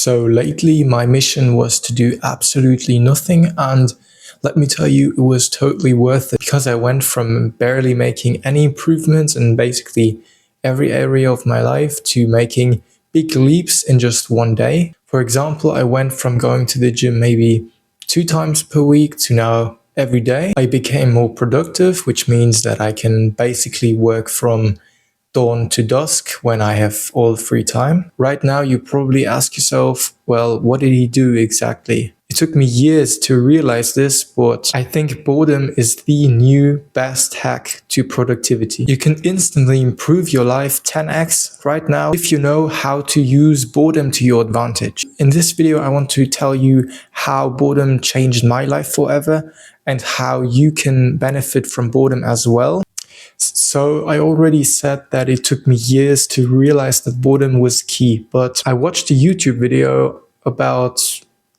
So lately my mission was to do absolutely nothing, and let me tell you, it was totally worth it because I went from barely making any improvements in basically every area of my life to making big leaps in just one day. For example, I went from going to the gym maybe 2 times per week to now every day. I became more productive, which means that I can basically work from dawn to dusk when I have all free time. Right now, you probably ask yourself, well, what did he do exactly? It took me years to realize this, but I think boredom is the new best hack to productivity. You can instantly improve your life 10x right now if you know how to use boredom to your advantage. In this video, I want to tell you how boredom changed my life forever and how you can benefit from boredom as well. So I already said that it took me years to realize that boredom was key, but I watched a YouTube video about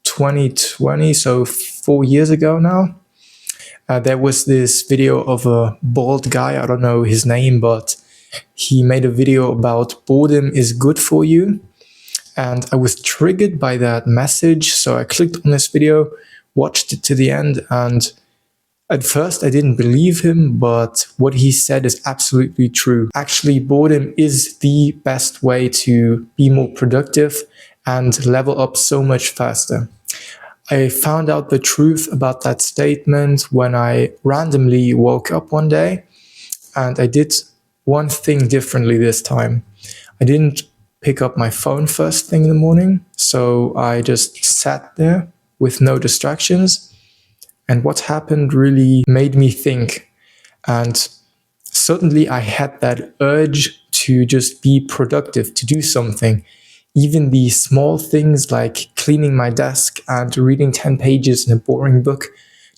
2020, so 4 years ago now. There was this video of a bald guy, I don't know his name, but he made a video about boredom is good for you. And I was triggered by that message, so I clicked on this video, watched it to the end, and at first, I didn't believe him, but what he said is absolutely true. Actually, boredom is the best way to be more productive and level up so much faster. I found out the truth about that statement when I randomly woke up one day, and I did one thing differently this time. I didn't pick up my phone first thing in the morning, so I just sat there with no distractions. And what happened really made me think. And suddenly I had that urge to just be productive, to do something. Even the small things like cleaning my desk and reading 10 pages in a boring book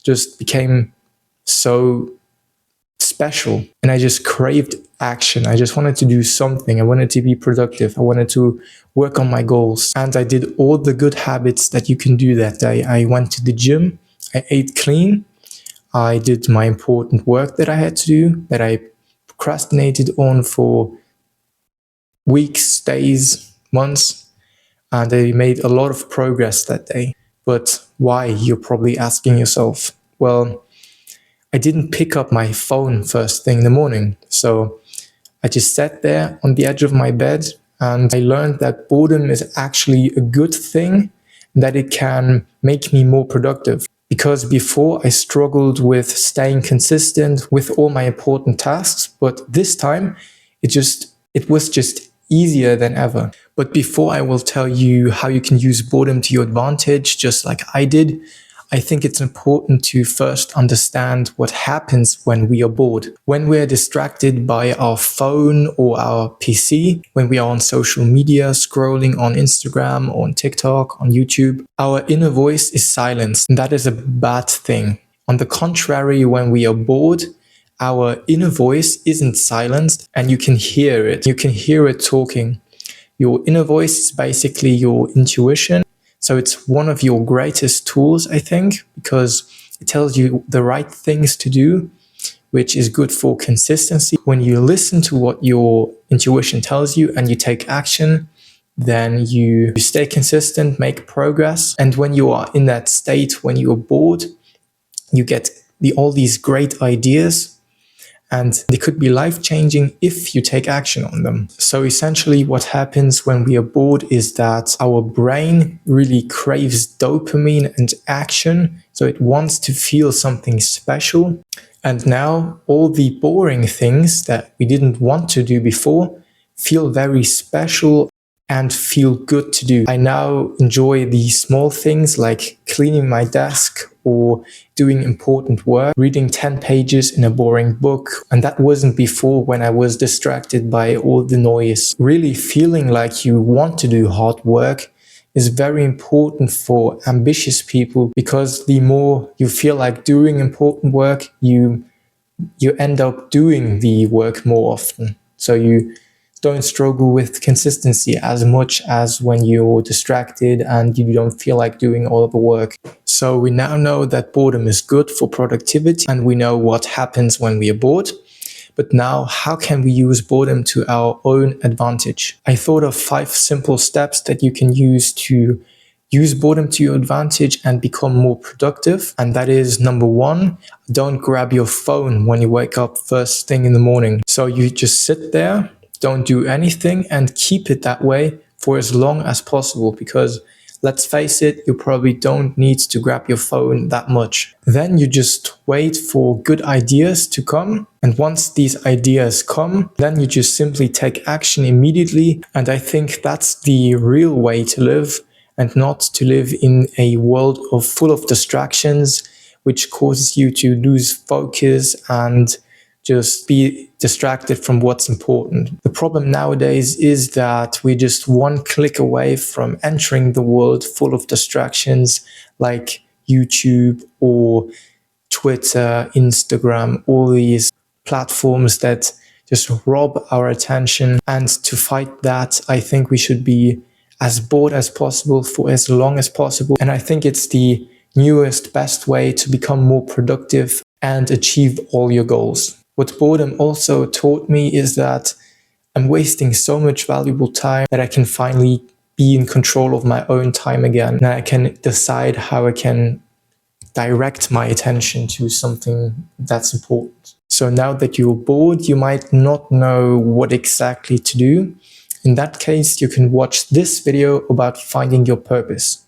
just became so special. And I just craved action. I just wanted to do something. I wanted to be productive. I wanted to work on my goals. And I did all the good habits that you can do that day. I went to the gym. I ate clean. I did my important work that I had to do, that I procrastinated on for weeks, days, months, and I made a lot of progress that day. But why, you're probably asking yourself? Well, I didn't pick up my phone first thing in the morning. So I just sat there on the edge of my bed, and I learned that boredom is actually a good thing, that it can make me more productive. Because before I struggled with staying consistent with all my important tasks, but this time it was just easier than ever. But before I will tell you how you can use boredom to your advantage, just like I did, I think it's important to first understand what happens when we are bored. When we're distracted by our phone or our PC, when we are on social media, scrolling on Instagram, on TikTok, on YouTube, our inner voice is silenced. And that is a bad thing. On the contrary, when we are bored, our inner voice isn't silenced and you can hear it. You can hear it talking. Your inner voice is basically your intuition. So it's one of your greatest tools, I think, because it tells you the right things to do, which is good for consistency. When you listen to what your intuition tells you and you take action, then you stay consistent, make progress. And when you are in that state, when you're bored, you get all these great ideas. And they could be life-changing if you take action on them. So essentially what happens when we are bored is that our brain really craves dopamine and action. So it wants to feel something special. And now all the boring things that we didn't want to do before feel very special and feel good to do. I now enjoy the small things like cleaning my desk or doing important work, reading 10 pages in a boring book. And that wasn't before, when I was distracted by all the noise. Really feeling like you want to do hard work is very important for ambitious people, because the more you feel like doing important work, you end up doing the work more often. So you don't struggle with consistency as much as when you're distracted and you don't feel like doing all of the work. So we now know that boredom is good for productivity, and we know what happens when we are bored. But now, how can we use boredom to our own advantage? I thought of 5 simple steps that you can use to use boredom to your advantage and become more productive. And that is number 1, don't grab your phone when you wake up first thing in the morning. So you just sit there, don't do anything, and keep it that way for as long as possible, because let's face it, you probably don't need to grab your phone that much. Then you just wait for good ideas to come. And once these ideas come, then you just simply take action immediately. And I think that's the real way to live, and not to live in a world full of distractions, which causes you to lose focus and just be distracted from what's important. The problem nowadays is that we're just one click away from entering the world full of distractions like YouTube or Twitter, Instagram, all these platforms that just rob our attention. And to fight that, I think we should be as bored as possible for as long as possible. And I think it's the newest, best way to become more productive and achieve all your goals. What boredom also taught me is that I'm wasting so much valuable time that I can finally be in control of my own time again. And I can decide how I can direct my attention to something that's important. So now that you're bored, you might not know what exactly to do. In that case, you can watch this video about finding your purpose.